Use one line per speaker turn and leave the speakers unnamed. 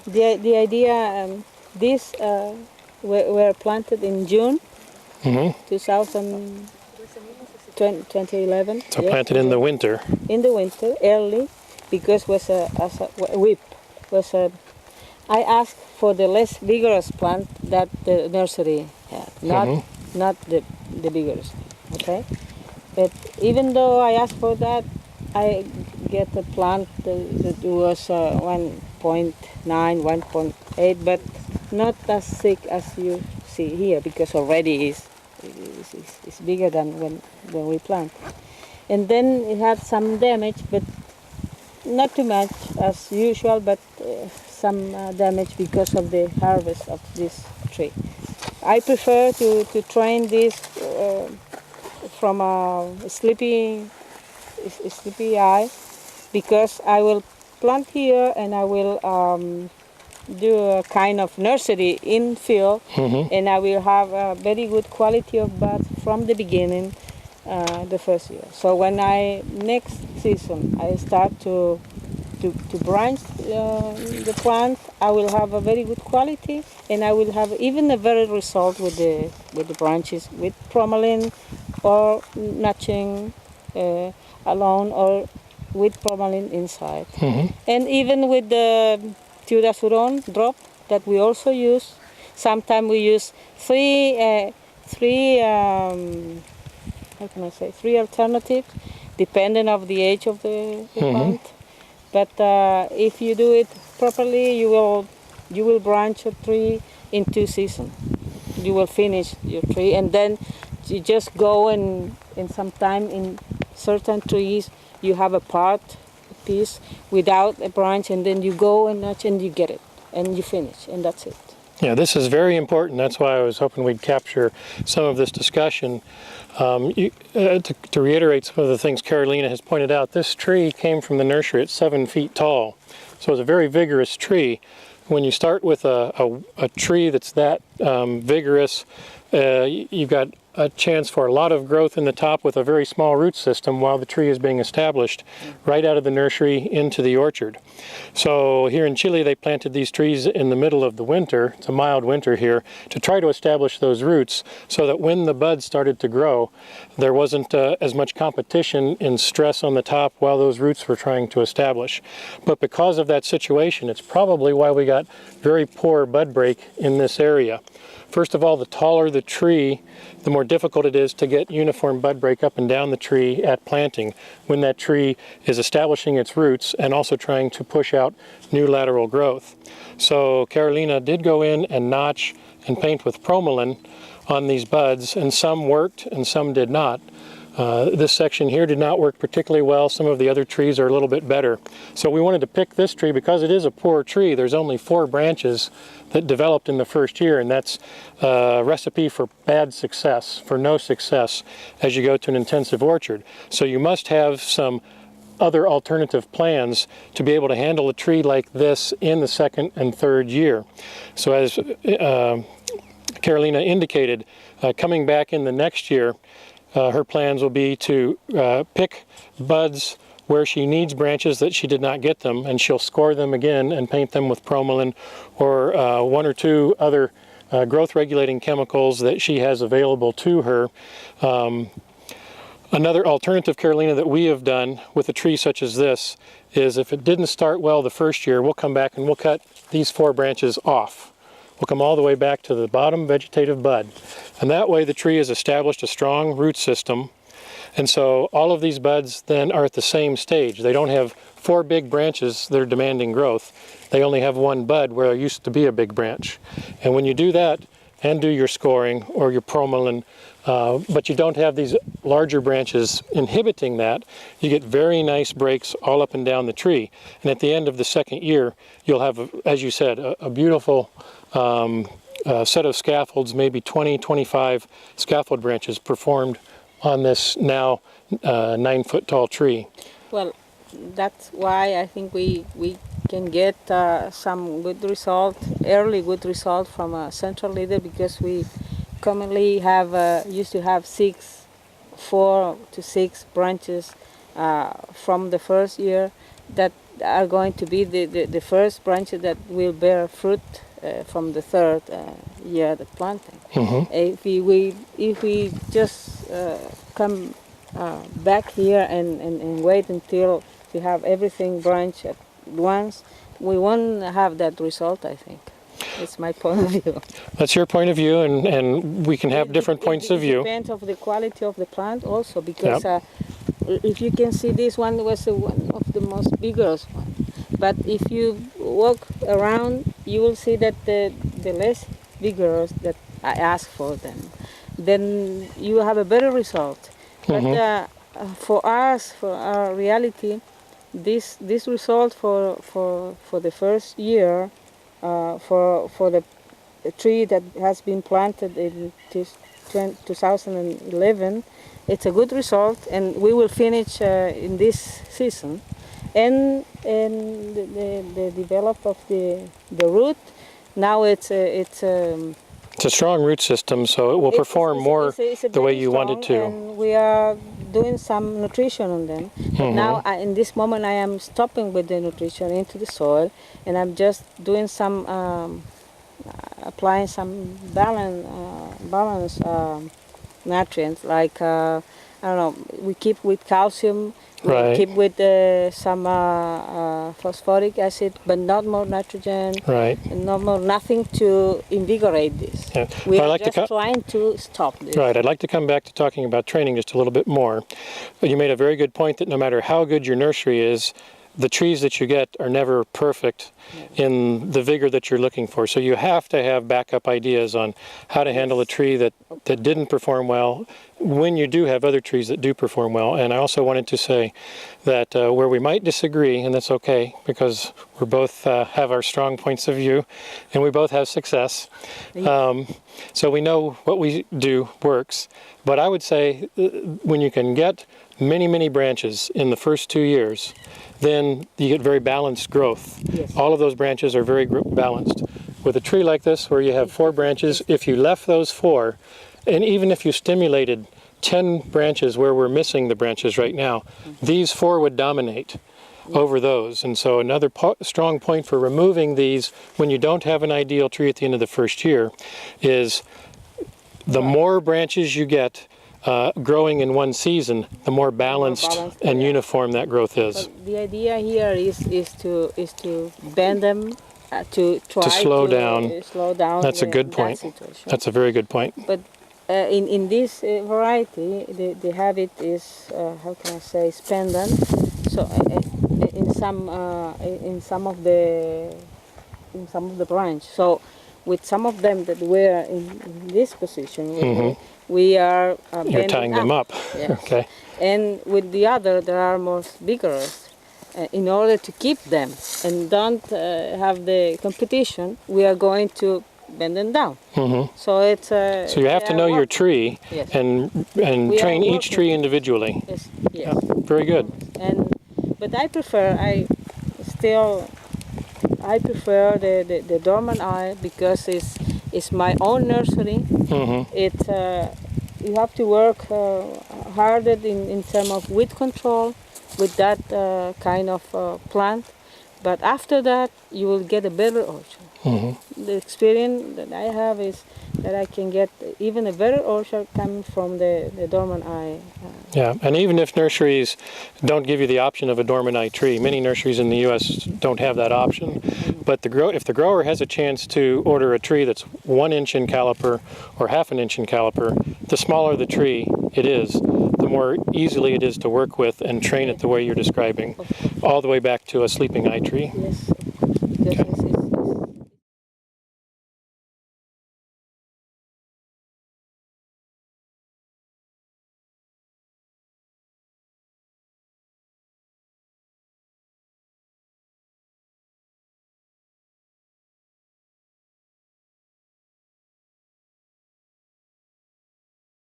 The idea, these were planted in June 2011.
So planted in the winter.
In the winter, early, because was a whip. I asked for the less vigorous plant that the nursery had, not the vigorous. Okay, but even though I asked for that, I get a plant that was 1.9, 1.8, but not as thick as you see here, because already is bigger than when we plant. And then it had some damage, but not too much as usual, but some damage because of the harvest of this tree. I prefer to train this from a sleepy eye, because I will plant here and I will do a kind of nursery in field, and I will have a very good quality of buds from the beginning, the first year. So when next season I start to branch the plant, I will have a very good quality, and I will have even a better result with the branches, with Promalin or notching alone, or with Promalin inside. And even with the Tiodazuron drop that we also use. Sometimes we use three alternatives, depending of the age of the plant. But if you do it properly, you will branch a tree in 2 seasons. You will finish your tree, and then you just go and sometime in certain trees you have a piece without a branch, and then you go and notch and you get it and you finish, and that's it.
Yeah, this is very important. That's why I was hoping we'd capture some of this discussion. To reiterate some of the things Carolina has pointed out, this tree came from the nursery at 7 feet tall, so it's a very vigorous tree. When you start with a tree that's that vigorous, you've got a chance for a lot of growth in the top with a very small root system while the tree is being established right out of the nursery into the orchard. So here in Chile they planted these trees in the middle of the winter, it's a mild winter here, to try to establish those roots so that when the buds started to grow there wasn't as much competition and stress on the top while those roots were trying to establish. But because of that situation, it's probably why we got very poor bud break in this area. First of all, the taller the tree, the more difficult it is to get uniform bud break up and down the tree at planting when that tree is establishing its roots and also trying to push out new lateral growth. So Carolina did go in and notch and paint with Promalin on these buds, and some worked and some did not. This section here did not work particularly well. Some of the other trees are a little bit better. So we wanted to pick this tree because it is a poor tree. There's only 4 branches that developed in the first year, and that's a recipe for bad success, for no success as you go to an intensive orchard. So you must have some other alternative plans to be able to handle a tree like this in the 2nd and 3rd year. So as Carolina indicated, coming back in the next year, her plans will be to pick buds where she needs branches that she did not get them, and she'll score them again and paint them with Promalin or 1 or 2 other growth regulating chemicals that she has available to her. Another alternative, Carolina, that we have done with a tree such as this is if it didn't start well the first year, we'll come back and we'll cut these 4 branches off. We'll come all the way back to the bottom vegetative bud. And that way the tree has established a strong root system. And so all of these buds then are at the same stage. They don't have 4 big branches that are demanding growth. They only have 1 bud where there used to be a big branch. And when you do that and do your scoring or your Promalin, but you don't have these larger branches inhibiting that, you get very nice breaks all up and down the tree. And at the end of the 2nd year, you'll have, as you said, a beautiful set of scaffolds, maybe 20, 25 scaffold branches performed on this now 9-foot tall tree.
Well, that's why I think we can get some good result, early good result from a central leader, because we commonly have used to have 4 to 6 branches from the first year that are going to be the first branches that will bear fruit from the third year of planting. If we just come back here and wait until we have everything branch at once, we won't have that result, I think. It's my point of view.
That's your point of view, and we can have different points of view.
It depends of the quality of the plant also, because if you can see, this one was one of the most biggest one. But if you walk around, you will see that the less vigorous that I ask for them, then you have a better result. But for us, for our reality, this result for the first year, for the tree that has been planted in 2011, it's a good result, and we will finish in this season. And the develop of the root, now it's a
strong root system, so it will perform more the way you want it to.
And we are doing some nutrition on them. But now, in this moment, I am stopping with the nutrition into the soil, and I'm just doing some, applying some balance nutrients, like, I don't know, we keep with calcium, we keep with some phosphoric acid, but not more nitrogen, and not more, nothing to invigorate this. We are just trying to stop this.
Right, I'd like to come back to talking about training just a little bit more. But you made a very good point that no matter how good your nursery is, the trees that you get are never perfect in the vigor that you're looking for. So you have to have backup ideas on how to handle a tree that didn't perform well when you do have other trees that do perform well. And I also wanted to say that where we might disagree, and that's okay, because we both have our strong points of view and we both have success. So we know what we do works. But I would say when you can get many branches in the first 2 years, then you get very balanced growth. All of those branches are very balanced. With a tree like this, where you have 4 branches, if you left those 4, and even if you stimulated 10 branches where we're missing the branches right now, these 4 would dominate over those. And so another strong point for removing these when you don't have an ideal tree at the end of the first year is the more branches you get growing in one season, the more balanced and uniform that growth is.
But the idea here is to bend them, to try to
slow down. That's a good point. That's a very good point.
But in this variety, the habit is how can I say, pendant. So in some of the branch. So with some of them that were in this position, we are
you're tying them up.
Yes.
Okay.
And with the other, there are more vigorous. In order to keep them and don't have the competition, we are going to bend them down. So it's
so you have to know your tree and train each tree individually.
Yes.
Very good.
But I prefer the dormant eye, because it's my own nursery. It's you have to work harder in terms of weed control with that kind of plant, but after that you will get a better orchard. The experience that I have is that I can get even a better orchard coming from the dormant eye.
Yeah, and even if nurseries don't give you the option of a dormant eye tree, many nurseries in the U.S. don't have that option. But if the grower has a chance to order a tree that's 1 inch in caliper or ½ inch in caliper, the smaller the tree it is, the more easily it is to work with and train it the way you're describing, all the way back to a sleeping eye tree.
Yes, because